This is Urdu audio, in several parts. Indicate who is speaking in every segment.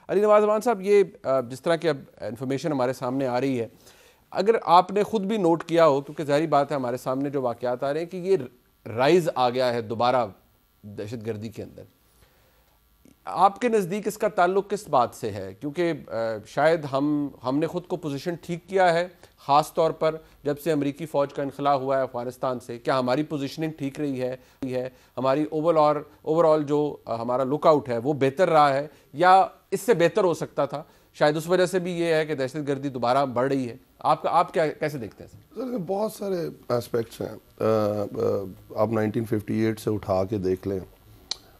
Speaker 1: علی نواز امان صاحب، یہ جس طرح کی اب انفارمیشن ہمارے سامنے آ رہی ہے، اگر آپ نے خود بھی نوٹ کیا ہو، کیونکہ ظاہری بات ہے ہمارے سامنے جو واقعات آ رہے ہیں کہ یہ رائز آ گیا ہے دوبارہ دہشت گردی کے اندر، آپ کے نزدیک اس کا تعلق کس بات سے ہے؟ کیونکہ شاید ہم نے خود کو پوزیشن ٹھیک کیا ہے، خاص طور پر جب سے امریکی فوج کا انخلاء ہوا ہے افغانستان سے، کیا ہماری پوزیشننگ ٹھیک رہی ہے؟ ہماری اوور آل جو ہمارا لک آؤٹ ہے وہ بہتر رہا ہے، یا اس سے بہتر ہو سکتا تھا؟ شاید اس وجہ سے بھی یہ ہے کہ دہشت گردی دوبارہ بڑھ رہی ہے. آپ کیسے دیکھتے ہیں
Speaker 2: سر؟ بہت سارے اسپیکٹس ہیں. آپ 1958 سے اٹھا کے دیکھ لیں،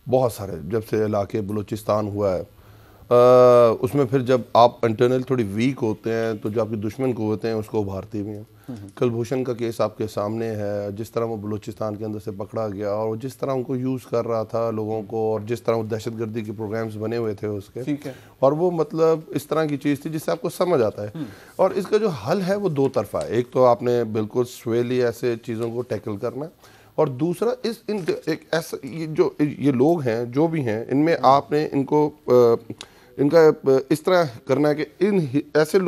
Speaker 2: بہت سارے، جب سے علاقے بلوچستان ہوا ہے، اس میں پھر جب آپ انٹرنل تھوڑی ویک ہوتے ہیں تو جو آپ کی دشمن قوتیں ہیں اس کو ابھارتی بھی ہیں. کلبھوشن کا کیس آپ کے سامنے ہے، جس طرح وہ بلوچستان کے اندر سے پکڑا گیا اور جس طرح ان کو یوز کر رہا تھا لوگوں کو، اور جس طرح وہ دہشت گردی کے پروگرامز بنے ہوئے تھے اس کے، اور وہ مطلب اس طرح کی چیز تھی جس سے آپ کو سمجھ آتا ہے. اور اس کا جو حل ہے وہ دو طرفہ ہے. ایک تو آپ نے بالکل سویلی ایسے چیزوں کو ٹیکل کرنا ہے، اور دوسرا ایک ایسا جو یہ لوگ ہیں جو بھی ہیں ان میں آپ نے ان کا اس طرح کرنا ہے کہ ایسے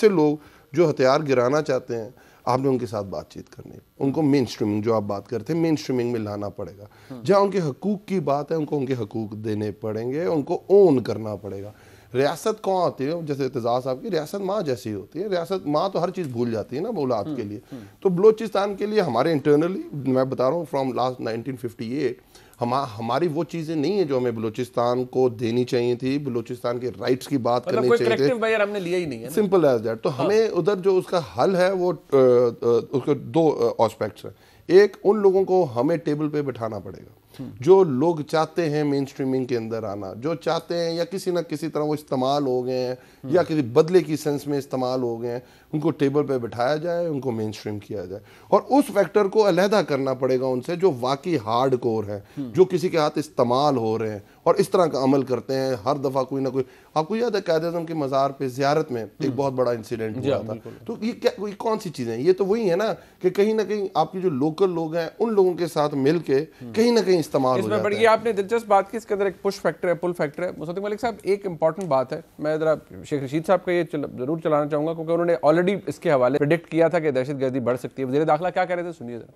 Speaker 2: لوگ جو ہتھیار گرانا چاہتے ہیں، آپ نے ان کے ساتھ بات چیت کرنی ہے. ان کو مین سٹریمنگ، جو آپ بات کرتے ہیں، مین سٹریمنگ میں لانا پڑے گا. جہاں ان کے حقوق کی بات ہے ان کو ان کے حقوق دینے پڑیں گے، ان کو اون کرنا پڑے گا. ریاست کون آتی ہے؟ جیسے اعتزاز صاحب کی ریاست ماں جیسی ہوتی ہے. ریاست ماں تو ہر چیز بھول جاتی ہے نا اولاد کے لیے. تو بلوچستان کے لیے ہمارے انٹرنلی، میں بتا رہا ہوں فرام لاسٹ 1958، ہماری وہ چیزیں نہیں ہیں جو ہمیں بلوچستان کو دینی چاہیے تھی. بلوچستان کے رائٹس کی بات کرنی چاہیے تھی.
Speaker 1: کوئی کریکٹیو میجر ہم نے لیا ہی نہیں ہے.
Speaker 2: Simple as that. تو ہمیں ادھر جو اس کا حل ہے وہ اس کے دو آسپیکٹس ہیں. ایک، ان لوگوں کو ہمیں ٹیبل پہ بٹھانا پڑے گا جو لوگ چاہتے ہیں مین سٹریمنگ کے اندر آنا، جو چاہتے ہیں یا کسی نہ کسی طرح وہ استعمال ہو گئے ہیں یا کسی بدلے کی سینس میں استعمال ہو گئے ہیں، ان کو ٹیبل پہ بٹھایا جائے، ان کو مین سٹریم کیا جائے. اور اس فیکٹر کو علیحدہ کرنا پڑے گا ان سے جو واقعی ہارڈ کور ہیں، جو کسی کے ہاتھ استعمال ہو رہے ہیں اور اس طرح کا عمل کرتے ہیں. ہر دفعہ کوئی نہ کوئی، آپ کو یاد ہے قائد اعظم کے مزار پہ زیارت میں ایک بہت بڑا انسیڈنٹ ہوا تھا. تو یہ کون سی چیزیں ہیں؟ یہ تو وہی ہے نا کہ کہیں نہ کہیں آپ کی جو لوکل لوگ ہیں ان لوگوں کے ساتھ مل کے کہیں نہ کہیں استعمال ہو جاتا ہے.
Speaker 1: یہ آپ نے دلچسپ بات کی، اس کے اندر ایک پش فیکٹر ہے، پل فیکٹر ہے. مصدق ملک صاحب، ایک امپورٹنٹ بات ہے، میں ذرا شیخ رشید صاحب کا یہ ضرور چلانا چاہوں گا، کیونکہ انہوں نے آلریڈی اس کے حوالے پریڈکٹ کیا تھا کہ دہشت گردی بڑھ سکتی ہے. وزیر داخلہ کیا کہہ رہے تھے، سنیے ذرا.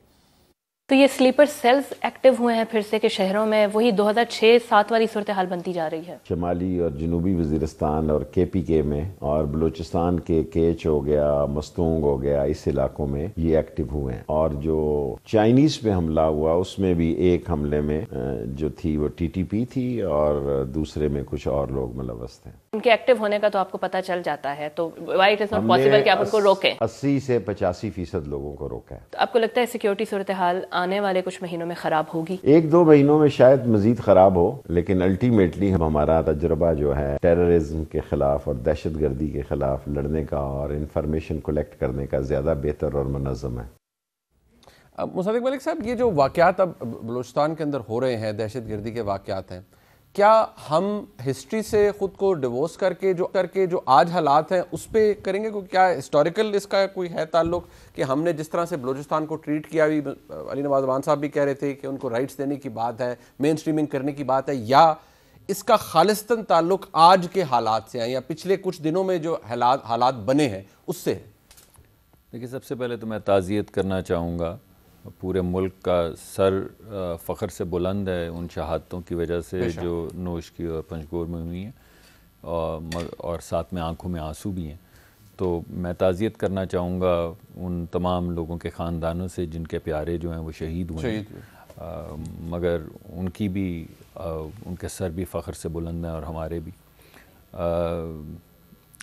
Speaker 3: تو یہ سلیپر سیلز ایکٹیو ہوئے ہیں پھر سے کہ شہروں میں وہی 2006-07 والی صورتحال بنتی جا رہی ہے.
Speaker 4: شمالی اور جنوبی وزیرستان اور کے پی کے میں اور بلوچستان کے کیچ ہو گیا، مستونگ ہو گیا، اس علاقوں میں یہ ایکٹیو ہوئے ہیں. اور جو چائنیز پہ حملہ ہوا اس میں بھی ایک حملے میں جو تھی وہ ٹی ٹی پی تھی اور دوسرے میں کچھ اور لوگ ملوث تھے.
Speaker 3: ان کے ایکٹیو ہونے کا تو آپ کو پتہ چل جاتا ہے، تو why it is not possible کہ آپ ان کو روکیں؟
Speaker 4: 80 سے 85% لوگوں کو روکا ہے.
Speaker 3: تو آپ کو لگتا ہے سیکیورٹی صورتحال آنے والے کچھ مہینوں میں خراب ہوگی؟
Speaker 4: 1-2 مہینوں میں شاید مزید خراب ہو، لیکن الٹیمیٹلی ہمارا تجربہ جو ہے ٹیررزم کے خلاف اور دہشت گردی کے خلاف لڑنے کا اور انفارمیشن کلیکٹ کرنے کا زیادہ بہتر اور منظم ہے.
Speaker 1: مصدق ملک صاحب، یہ جو واقعات اب بلوچستان کے اندر ہو رہے ہیں، دہشت گردی کے واقعات ہیں، کیا ہم ہسٹری سے خود کو ڈیوورس کر کے جو آج حالات ہیں اس پہ کریں گے؟ کیا ہسٹوریکل اس کا کوئی ہے تعلق کہ ہم نے جس طرح سے بلوچستان کو ٹریٹ کیا، بھی علی نواز امان صاحب بھی کہہ رہے تھے کہ ان کو رائٹس دینے کی بات ہے، مین سٹریمنگ کرنے کی بات ہے، یا اس کا خالصتاً تعلق آج کے حالات سے ہیں یا پچھلے کچھ دنوں میں جو حالات بنے ہیں اس سے ہے؟
Speaker 5: دیکھیے، سب سے پہلے تو میں تعزیت کرنا چاہوں گا، پورے ملک کا سر فخر سے بلند ہے ان شہادتوں کی وجہ سے جو نوش کی اور پنجگور میں ہوئی ہیں، اور ساتھ میں آنکھوں میں آنسو بھی ہیں. تو میں تعزیت کرنا چاہوں گا ان تمام لوگوں کے خاندانوں سے جن کے پیارے جو ہیں وہ شہید ہوئے ہیں، مگر ان کی بھی ان کے سر بھی فخر سے بلند ہیں اور ہمارے بھی.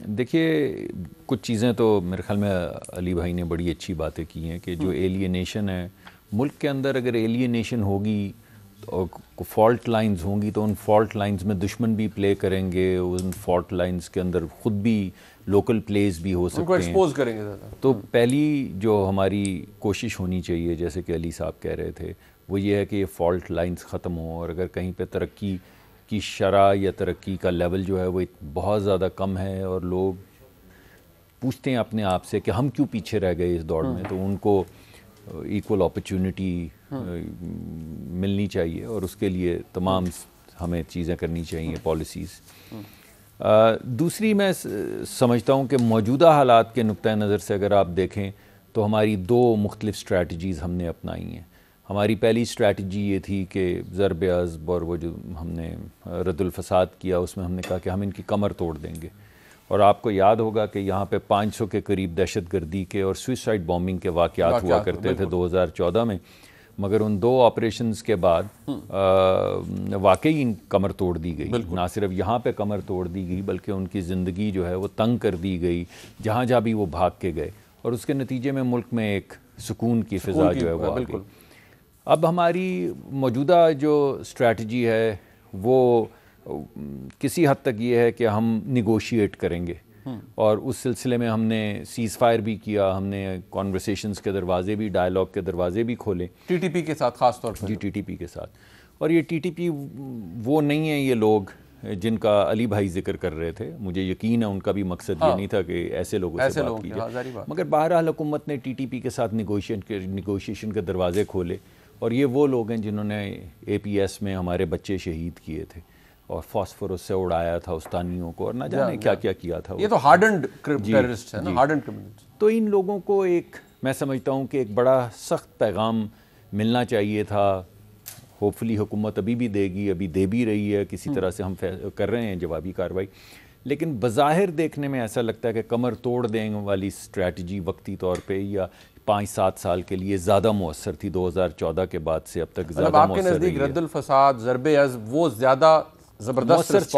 Speaker 5: دیکھیے، کچھ چیزیں تو میرے خیال میں علی بھائی نے بڑی اچھی باتیں کی ہیں کہ جو ایلینیشن ہے ملک کے اندر، اگر ایلینیشن ہوگی اور فالٹ لائنز ہوں گی تو ان فالٹ لائنز میں دشمن بھی پلے کریں گے، ان فالٹ لائنز کے اندر خود بھی لوکل پلیز بھی ہو سکتے ہیں،
Speaker 1: ایکسپوز کریں گے.
Speaker 5: تو پہلی جو ہماری کوشش ہونی چاہیے، جیسے کہ علی صاحب کہہ رہے تھے، وہ یہ ہے کہ یہ فالٹ لائنز ختم ہوں، اور اگر کہیں پہ ترقی کی شرح یا ترقی کا لیول جو ہے وہ بہت زیادہ کم ہے اور لوگ پوچھتے ہیں اپنے آپ سے کہ ہم کیوں پیچھے رہ گئے اس دوڑ میں، تو ان کو ایکول اپرچونٹی ملنی چاہیے، اور اس کے لیے تمام ہمیں چیزیں کرنی چاہیے، پالیسیز. دوسری میں سمجھتا ہوں کہ موجودہ حالات کے نقطۂ نظر سے اگر آپ دیکھیں تو ہماری دو مختلف اسٹریٹجیز ہم نے اپنائی ہیں. ہماری پہلی اسٹریٹجی یہ تھی کہ ضرب عضب اور وہ جو ہم نے رد الفساد کیا اس میں ہم نے کہا کہ ہم ان کی کمر توڑ دیں گے. اور آپ کو یاد ہوگا کہ یہاں پہ 500 کے قریب دہشت گردی کے اور سوئسائڈ بامبنگ کے واقعات ہوا کرتے تھے 2014 میں. مگر ان دو آپریشنز کے بعد واقعی ان کمر توڑ دی گئی. نہ صرف یہاں پہ کمر توڑ دی گئی بلکہ ان کی زندگی جو ہے وہ تنگ کر دی گئی جہاں جہاں بھی وہ بھاگ کے گئے, اور اس کے نتیجے میں ملک میں ایک سکون کی فضا جو ہے وہ آ گئی. اب ہماری موجودہ جو اسٹریٹجی ہے وہ کسی حد تک یہ ہے کہ ہم نیگوشیٹ کریں گے, اور اس سلسلے میں ہم نے سیز فائر بھی کیا, ہم نے کانورسیشنز کے دروازے بھی, ڈائلاگ کے دروازے بھی کھولے
Speaker 1: ٹی ٹی پی کے ساتھ خاص طور پر.
Speaker 5: جی ٹی ٹی پی کے ساتھ. اور یہ ٹی ٹی پی وہ نہیں ہیں یہ لوگ جن کا علی بھائی ذکر کر رہے تھے, مجھے یقین ہے ان کا بھی مقصد یہ نہیں تھا کہ ایسے لوگوں سے بات کی جائے, مگر بہرحال حکومت نے ٹی ٹی پی کے ساتھ نیگوشیشن کے دروازے کھولے. اور یہ وہ لوگ ہیں جنہوں نے اے پی ایس میں ہمارے بچے شہید کیے تھے اور فاسفورس سے اڑایا تھا استانیوں کو, اور نہ جانے کیا کیا کیا تھا.
Speaker 1: یہ تو ہارڈنڈ ٹیررسٹ ہیں نا, ہارڈنڈ کرمنلز.
Speaker 5: تو ان لوگوں کو ایک میں سمجھتا ہوں کہ ایک بڑا سخت پیغام ملنا چاہیے تھا. ہوپ فلی حکومت ابھی بھی دے گی, ابھی دے بھی رہی ہے, کسی طرح سے ہم کر رہے ہیں جوابی کارروائی. لیکن بظاہر دیکھنے میں ایسا لگتا ہے کہ کمر توڑ دینے والی اسٹریٹجی وقتی طور پہ یا 5-7 سال کے لیے زیادہ مؤثر تھی 2014 کے بعد سے اب تک زیادہ مؤثر.
Speaker 1: آپ کے نزدیک رد الفساد, ضرب عضب وہ زیادہ زبردست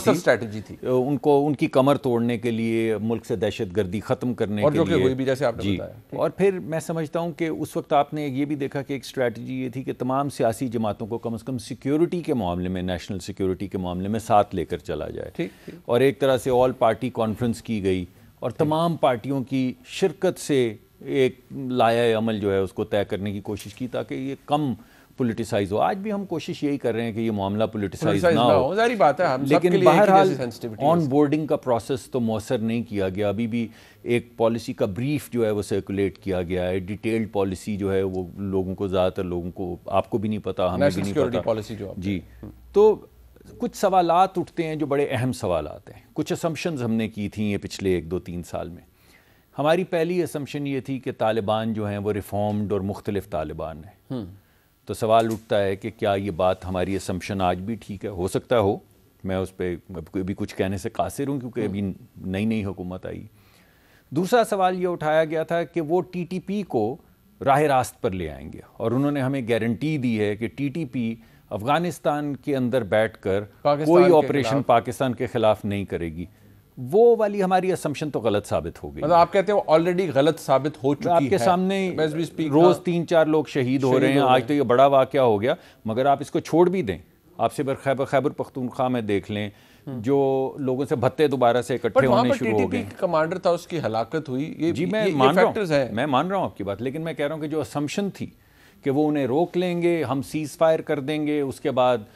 Speaker 1: اسٹریٹجی تھی
Speaker 5: ان کی کمر توڑنے کے لیے, ملک سے دہشت گردی ختم کرنے کے لیے,
Speaker 1: اور جو کہ ہوئی بھی جیسے آپ نے بتایا.
Speaker 5: اور پھر میں سمجھتا ہوں کہ اس وقت آپ نے یہ بھی دیکھا کہ ایک اسٹریٹجی یہ تھی کہ تمام سیاسی جماعتوں کو کم از کم سیکیورٹی کے معاملے میں, نیشنل سیکیورٹی کے معاملے میں ساتھ لے کر چلا جائے. اور ایک طرح سے آل پارٹی کانفرنس کی گئی اور تمام پارٹیوں کی شرکت سے ایک لائحہ عمل جو ہے اس کو طے کرنے کی کوشش کی تاکہ یہ کم پولیٹیسائز ہو. آج بھی ہم کوشش یہی کر رہے ہیں کہ یہ معاملہ پولیٹیسائز نہ ہو,
Speaker 1: ظاہری بات ہے,
Speaker 5: لیکن بہرحال آن بورڈنگ کا پروسیس تو مؤثر نہیں کیا گیا. ابھی بھی ایک پالیسی کا بریف جو ہے وہ سرکولیٹ کیا گیا ہے, ڈیٹیلڈ پالیسی جو ہے وہ لوگوں کو, زیادہ تر لوگوں کو, آپ کو بھی نہیں پتا, ہمیں بھی نہیں پتا
Speaker 1: پالیسی جو
Speaker 5: جی. تو کچھ سوالات اٹھتے ہیں جو بڑے اہم سوالات ہیں. کچھ اسمپشنز ہم نے کی تھیں یہ پچھلے 1-2-3 سال میں. ہماری پہلی اسمپشن یہ تھی کہ طالبان جو ہیں وہ ریفارمڈ اور مختلف طالبان ہیں. تو سوال اٹھتا ہے کہ کیا یہ بات ہماری اسمپشن آج بھی ٹھیک ہے؟ ہو سکتا ہو, میں اس پہ ابھی کچھ کہنے سے قاصر ہوں کیونکہ ابھی نئی حکومت آئی. دوسرا سوال یہ اٹھایا گیا تھا کہ وہ ٹی ٹی پی کو راہ راست پر لے آئیں گے, اور انہوں نے ہمیں گارنٹی دی ہے کہ ٹی ٹی پی افغانستان کے اندر بیٹھ کر کوئی آپریشن پاکستان کے خلاف نہیں کرے گی. وہ والی ہماری اسمپشن تو غلط ثابت ہو گئی.
Speaker 1: مطلب آپ کہتے ہیں وہ آلریڈی غلط ثابت ہو چکی ہے.
Speaker 5: آپ کے سامنے روز 3-4 لوگ شہید ہو رہے ہیں. آج تو یہ بڑا واقعہ ہو گیا, مگر آپ اس کو چھوڑ بھی دیں. آپ سے خیبر پختونخوا میں دیکھ لیں جو لوگوں سے بھتے دوبارہ سے اکٹھے ہونے شروع ہو گئے.
Speaker 1: کمانڈر تھا, اس کی ہلاکت ہوئی.
Speaker 5: جی میں مان رہا ہوں آپ کی بات, لیکن میں کہہ رہا ہوں کہ جو اسمپشن تھی کہ وہ انہیں روک لیں گے, ہم سیز فائر کر دیں گے, اس کے بعد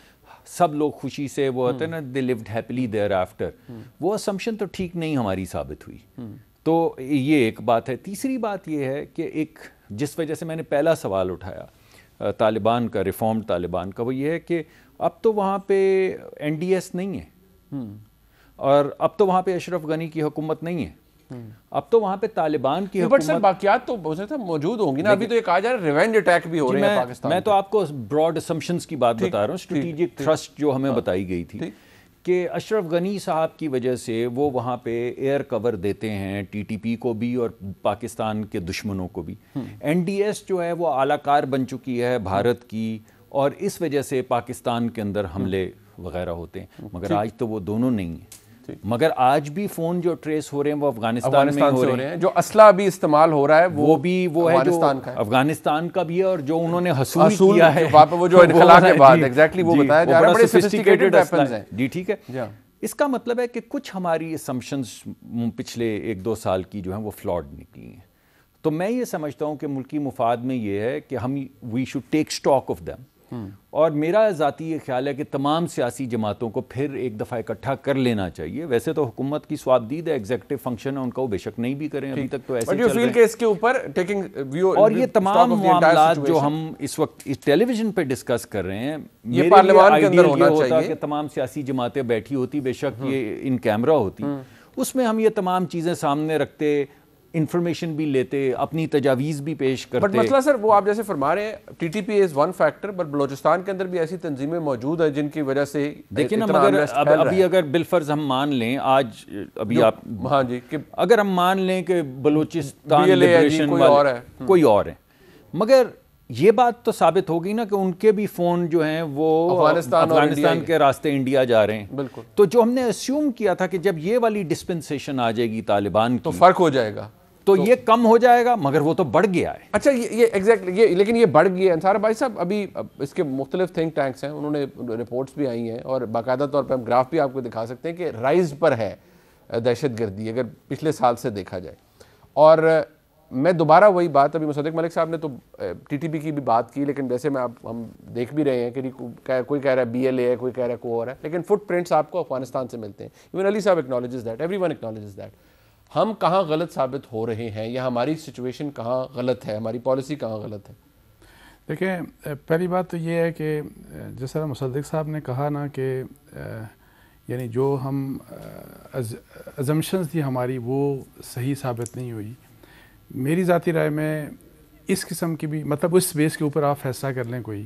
Speaker 5: سب لوگ خوشی سے, وہ ہوتے ہیں نا they lived happily thereafter, وہ اسمپشن تو ٹھیک نہیں ہماری ثابت ہوئی. تو یہ ایک بات ہے. تیسری بات یہ ہے کہ ایک جس وجہ سے میں نے پہلا سوال اٹھایا طالبان کا, ریفارمڈ طالبان کا, وہ یہ ہے کہ اب تو وہاں پہ این ڈی ایس نہیں ہے, اور اب تو وہاں پہ اشرف غنی کی حکومت نہیں ہے, اب تو وہاں پہ طالبان کی
Speaker 1: حکومت. بٹ باقیات تو موجود ہوں گی نا. ابھی تو یہ کہا جا رہا ہے ریونج اٹیک بھی ہو رہے ہیں پاکستان.
Speaker 5: میں تو آپ کو براڈ اسمپشنز کی بات بتا رہا ہوں, اسٹریٹجک تھرسٹ جو ہمیں بتائی گئی تھی کہ اشرف غنی صاحب کی وجہ سے وہ وہاں پہ ایئر کور دیتے ہیں ٹی ٹی پی کو بھی اور پاکستان کے دشمنوں کو بھی. این ڈی ایس جو ہے وہ اعلیٰ کار بن چکی ہے بھارت کی, اور اس وجہ سے پاکستان کے اندر حملے وغیرہ ہوتے ہیں. مگر آج تو وہ دونوں نہیں ہیں. مگر آج بھی فون جو ٹریس ہو رہے ہیں وہ افغانستان میں ہو رہے ہیں.
Speaker 1: جو اسلحہ بھی استعمال ہو رہا ہے وہ
Speaker 5: ہے جو افغانستان کا بھی ہے, اور جو انہوں نے حصول کیا ہے
Speaker 1: وہ جو انخلا کے بعد ایگزیکٹلی وہ بتایا جا رہا ہے, بڑے سوفسٹیکیٹڈ ویپنز ہیں.
Speaker 5: جی ٹھیک ہے. اس کا مطلب ہے کہ کچھ ہماری اسمپشنز پچھلے 1-2 سال کی جو ہیں وہ فلاڈ نکلی ہیں. تو میں یہ سمجھتا ہوں کہ ملکی مفاد میں یہ ہے کہ ہم we should take stock of them. اور میرا ذاتی یہ خیال ہے کہ تمام سیاسی جماعتوں کو پھر ایک دفعہ اکٹھا کر لینا چاہیے. ویسے تو حکومت کی سوابدید ہے، ایگزیکٹو فنکشن ہے ان کا، وہ بے شک نہیں بھی کریں، ابھی تک تو ایسے چل رہے ہیں. اور یہ تمام معاملات جو ہم اس وقت اس ٹیلی ویژن پہ ڈسکس کر رہے ہیں،
Speaker 1: یہ پارلیمان کے اندر ہونا
Speaker 5: ہوتا
Speaker 1: چاہیے
Speaker 5: کہ تمام سیاسی جماعتیں بیٹھی ہوتی، بے شک یہ ان کیمرہ ہوتی، اس میں ہم یہ تمام چیزیں سامنے رکھتے، انفارمیشن بھی لیتے، اپنی تجاویز بھی پیش کرتے.
Speaker 1: بٹ مسئلہ سر وہ آپ جیسے فرما رہے ہیں T T P is one factor, but Balochistan کے اندر بھی ایسی تنظیمیں موجود ہیں جن کی وجہ سے
Speaker 5: دیکھیں نا، مگر ابھی اگر بالفرض ہم مان لیں آج ابھی آپ
Speaker 1: ہاں جی
Speaker 5: اگر ہم مان لیں کہ بلوچستان لبریشن کوئی اور ہے، مگر یہ بات تو ثابت ہوگی نا کہ ان کے بھی فون جو ہیں وہ افغانستان کے راستے انڈیا جا رہے ہیں. بالکل. تو جو ہم نے اسیوم کیا تھا کہ جب یہ والی ڈسپنسیشن آ جائے گی طالبان کی
Speaker 1: تو فرق ہو جائے گا،
Speaker 5: تو یہ کم ہو جائے گا، مگر وہ تو بڑھ گیا ہے.
Speaker 1: اچھا یہ ایگزیکٹلی یہ، لیکن یہ بڑھ گیا ہے. انصار بھائی صاحب ابھی اس کے مختلف تھنک ٹینکس ہیں، انہوں نے رپورٹس بھی آئی ہیں اور باقاعدہ طور پہ ہم گراف بھی آپ کو دکھا سکتے ہیں کہ رائز پر ہے دہشت گردی اگر پچھلے سال سے دیکھا جائے. اور میں دوبارہ وہی بات، ابھی مصدق ملک صاحب نے تو ٹی ٹی پی کی بھی بات کی، لیکن جیسے میں ہم دیکھ بھی رہے ہیں کہ کوئی کہہ رہا ہے بی ایل اے ہے، کوئی کہہ رہا ہے کوئی اور ہے، لیکن فٹ پرنٹس آپ کو افغانستان سے ملتے ہیں. ایون علی صاحب acknowledges that, every one acknowledges that. ہم کہاں غلط ثابت ہو رہے ہیں یا ہماری سچویشن کہاں غلط ہے، ہماری پالیسی کہاں غلط ہے؟
Speaker 6: دیکھیں پہلی بات تو یہ ہے کہ جس طرح مصدق صاحب نے کہا نا کہ یعنی جو ہم ازمپشنز تھی ہماری وہ صحیح ثابت نہیں ہوئی. میری ذاتی رائے میں اس قسم کی بھی مطلب اس بیس کے اوپر آپ فیصلہ کر لیں کوئی،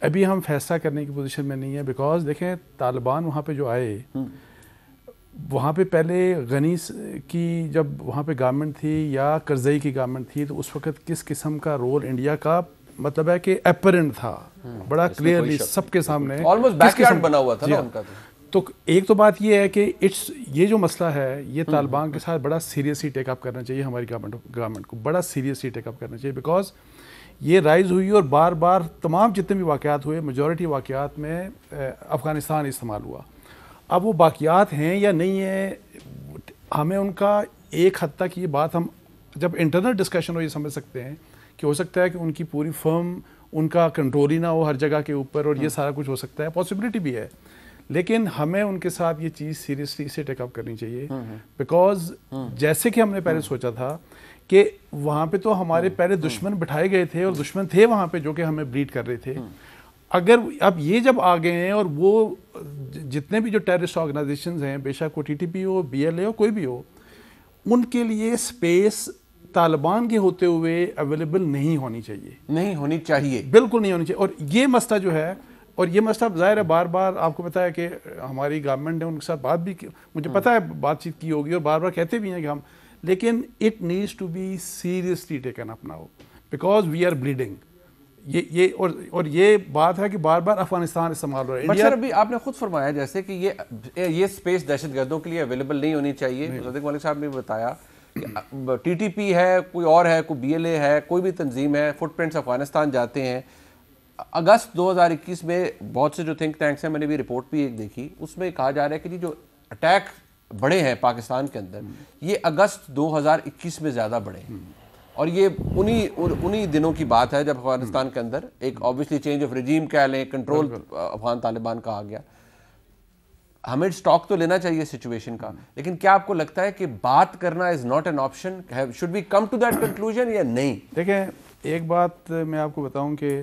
Speaker 6: ابھی ہم فیصلہ کرنے کی پوزیشن میں نہیں ہے. بیکاز دیکھیں طالبان وہاں پہ جو آئے، وہاں پہ پہلے غنی کی جب وہاں پہ گورنمنٹ تھی یا کرزئی کی گورنمنٹ تھی، تو اس وقت کس قسم کا رول انڈیا کا مطلب ہے کہ اپرنٹ تھا، بڑا کلیئرلی سب کے سامنے
Speaker 1: آلموسٹ بیک یارڈ بنا ہوا تھا نا ان کا.
Speaker 6: تو ایک تو بات یہ ہے کہ یہ جو مسئلہ ہے یہ طالبان کے ساتھ بڑا سیریسلی ٹیک اپ کرنا چاہیے ہماری گورنمنٹ کو، بڑا سیریسلی ٹیک اپ کرنا چاہیے. بیکاز یہ رائز ہوئی اور بار بار تمام جتنے بھی واقعات ہوئے، میجورٹی واقعات میں افغانستان استعمال ہوا. اب وہ باقیات ہیں یا نہیں ہیں، ہمیں ان کا ایک حد تک یہ بات ہم جب انٹرنل ڈسکشن ہو یہ سمجھ سکتے ہیں کہ ہو سکتا ہے کہ ان کی پوری فرم ان کا کنٹرول ہی نہ ہو ہر جگہ کے اوپر، اور یہ سارا کچھ ہو سکتا ہے، پاسبلٹی بھی ہے. لیکن ہمیں ان کے ساتھ یہ چیز سیریسلی سے ٹیک اپ کرنی چاہیے. بیکاز جیسے کہ ہم نے پہلے سوچا تھا کہ وہاں پہ تو ہمارے پہلے دشمن بٹھائے گئے تھے اور دشمن تھے وہاں پہ جو کہ ہمیں بلیڈ کر رہے تھے. اگر اب یہ جب آ گئے ہیں اور وہ جتنے بھی جو ٹیررسٹ آرگنائزیشنز ہیں، بے شک وہ ٹی ٹی پی ہو، بی ایل اے ہو، کوئی بھی ہو، ان کے لیے اسپیس طالبان کے ہوتے ہوئے اویلیبل نہیں ہونی چاہیے،
Speaker 1: نہیں ہونی چاہیے،
Speaker 6: بالکل نہیں ہونی چاہیے. اور یہ مسئلہ جو ہے، اور یہ مسئلہ ظاہر ہے بار بار آپ کو پتہ ہے کہ ہماری گورنمنٹ نے ان کے ساتھ بات بھی مجھے پتہ ہے بات چیت کی ہوگی اور بار بار کہتے بھی ہیں کہ ہم، لیکن it needs to be seriously taken up now because we are bleeding. یہ اور یہ بات ہے کہ بار بار افغانستان استعمال ہو رہا ہے.
Speaker 1: بٹ سر ابھی آپ نے خود فرمایا جیسے کہ یہ اسپیس دہشت گردوں کے لیے اویلیبل نہیں ہونی چاہیے. مصدق ملک صاحب نے بتایا کہ ٹی ٹی پی ہے، کوئی اور ہے، کوئی بی ایل اے ہے، کوئی بھی تنظیم ہے، فٹ پرنٹس افغانستان جاتے ہیں. اگست 2021 میں بہت سے جو تھنک ٹینکس ہیں، میں نے بھی رپورٹ بھی ایک دیکھی، اس میں کہا جا رہا ہے کہ جو اٹیک بڑھے ہیں پاکستان کے اندر، یہ اگست 2021 میں زیادہ بڑھے ہیں. اور یہ انہی دنوں کی بات ہے جب افغانستان کے اندر ایک آبویسلی چینج آف ریجیم کہہ لیں، کنٹرول افغان طالبان کا آ گیا. ہمیں سٹاک تو لینا چاہیے سچویشن کا، لیکن کیا آپ کو لگتا ہے کہ بات کرنا is not an option? Should we come to that conclusion یا نہیں؟
Speaker 6: دیکھیں ایک بات میں آپ کو بتاؤں کہ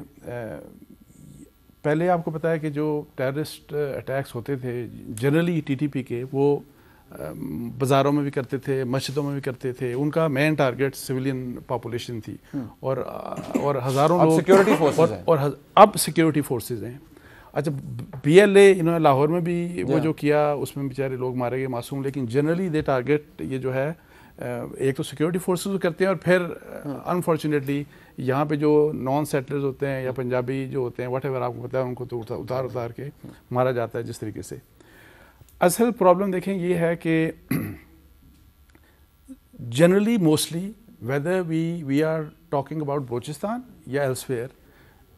Speaker 6: پہلے آپ کو پتا ہے کہ جو ٹیررسٹ اٹیکس ہوتے تھے جنرلی ٹی ٹی پی کے، وہ بازاروں میں بھی کرتے تھے، مسجدوں میں بھی کرتے تھے. ان کا مین ٹارگیٹ سویلین پاپولیشن تھی اور ہزاروں لوگ
Speaker 1: سیکیورٹی فورسز ہیں،
Speaker 6: اور اب سیکیورٹی فورسز ہیں. اچھا بی ایل اے انہوں نے لاہور میں بھی وہ جو کیا، اس میں بیچارے لوگ مارے گئے معصوم، لیکن جنرلی دے ٹارگیٹ یہ جو ہے ایک تو سیکیورٹی فورسز کرتے ہیں، اور پھر انفارچونیٹلی یہاں پہ جو نان سیٹلرز ہوتے ہیں یا پنجابی جو ہوتے ہیں واٹ ایور آپ کو پتا ہے، ان کو تو اتار کے مارا جاتا ہے جس طریقے سے. اصل پرابلم دیکھیں یہ ہے کہ generally mostly whether we are talking about Balochistan یا elsewhere,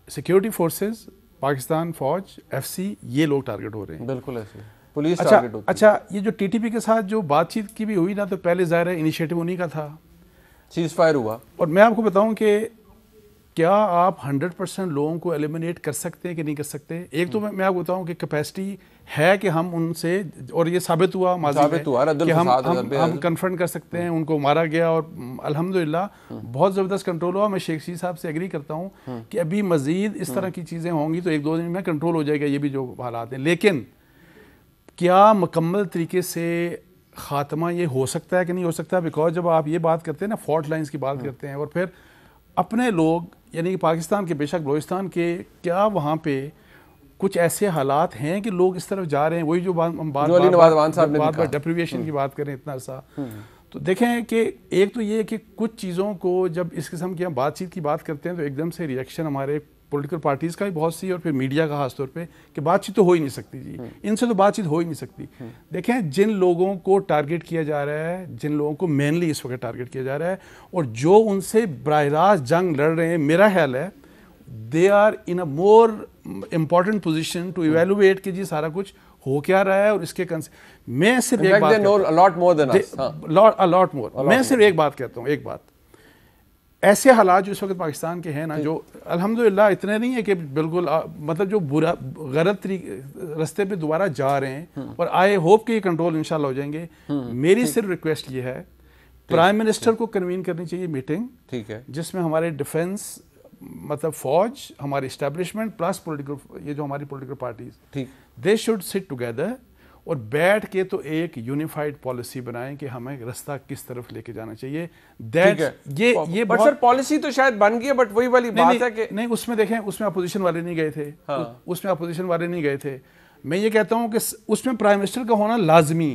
Speaker 6: security forces, Pakistan فوج، ایف سی، یہ لوگ ٹارگیٹ ہو رہے ہیں.
Speaker 1: بالکل ایسے پولیس ٹارگیٹ ہوتی ہے.
Speaker 6: اچھا یہ جو ٹی ٹی پی کے ساتھ جو بات چیت کی بھی ہوئی نا، تو پہلے ظاہر ہے انیشیٹو انہی کا تھا،
Speaker 1: سیز فائر ہوا.
Speaker 6: اور میں آپ کو بتاؤں کہ کیا آپ 100% لوگوں کو ایلیمنیٹ کر سکتے ہیں کہ نہیں کر سکتے؟ ایک تو میں آپ کو بتاؤں کہ کیپیسٹی ہے کہ ہم ان سے، اور یہ ثابت ہوا ماضی میں کہ ہم کنفرنٹ کر سکتے ہیں. ان کو مارا گیا اور الحمدللہ بہت زبردست کنٹرول ہوا. میں شیخ شیع صاحب سے ایگری کرتا ہوں کہ ابھی مزید اس طرح کی چیزیں ہوں گی تو 1-2 دن میں کنٹرول ہو جائے گا یہ بھی جو حالات ہیں. لیکن کیا مکمل طریقے سے خاتمہ یہ ہو سکتا ہے کہ نہیں ہو سکتا؟ بیکاز جب آپ یہ بات کرتے ہیں نا، فالٹ لائنز کی بات کرتے ہیں، اور پھر اپنے لوگ یعنی کہ پاکستان کے، بے شک بلوچستان کے، کیا وہاں پہ کچھ ایسے حالات ہیں کہ لوگ اس طرف جا رہے ہیں؟ وہی جو بات ڈیپریویشن کی بات کریں اتنا عرصہ، تو دیکھیں کہ ایک تو یہ کہ کچھ چیزوں کو جب اس قسم کی ہم بات چیت کی بات کرتے ہیں تو ایک دم سے ریئیکشن ہمارے پولیٹیکل پارٹیز کا بھی بہت سی، اور پھر میڈیا کا خاص طور پہ، کہ بات چیت تو ہو ہی نہیں سکتی جی، ان سے تو بات چیت ہو ہی نہیں سکتی. دیکھیں جن لوگوں کو ٹارگٹ کیا جا رہا ہے، جن لوگوں کو مینلی اس وقت ٹارگٹ کیا جا رہا ہے، اور جو ان سے براہ راست جنگ لڑ رہے ہیں، میرا خیال ہے they are in a more important position to evaluate کہ جی سارا کچھ ہو کیا رہا ہے. اور اس کے میں صرف ایک بات میں صرف ایک بات کہتا ہوں، ایک بات، ایسے حالات جو اس وقت پاکستان کے ہیں نا، جو الحمدللہ اتنے نہیں ہے کہ بالکل مطلب جو برا غلط رستے پہ دوبارہ جا رہے ہیں، اور آئی ہوپ کہ یہ کنٹرول انشاءاللہ ہو جائیں گے. میری صرف ریکویسٹ یہ ہے، پرائم منسٹر کو کنوین کرنی چاہیے میٹنگ، ٹھیک ہے، جس میں ہمارے ڈیفنس مطلب فوج، ہماری اسٹیبلشمنٹ پلس پولیٹیکل، یہ جو ہماری political parties, they should sit together اور بیٹھ کے تو ایک یونیفائڈ پالیسی بنائیں کہ ہمیں رستہ کس طرف لے کے جانا چاہیے. یہ بٹ سر
Speaker 1: پالیسی تو شاید بن گئی ہے، بٹ وہی والی بات ہے کہ
Speaker 6: نہیں، اس میں دیکھیں اس میں اپوزیشن والے نہیں گئے تھے، اس میں اپوزیشن والے نہیں گئے تھے. میں یہ کہتا ہوں کہ اس میں پرائم منسٹر کا ہونا لازمی ہے.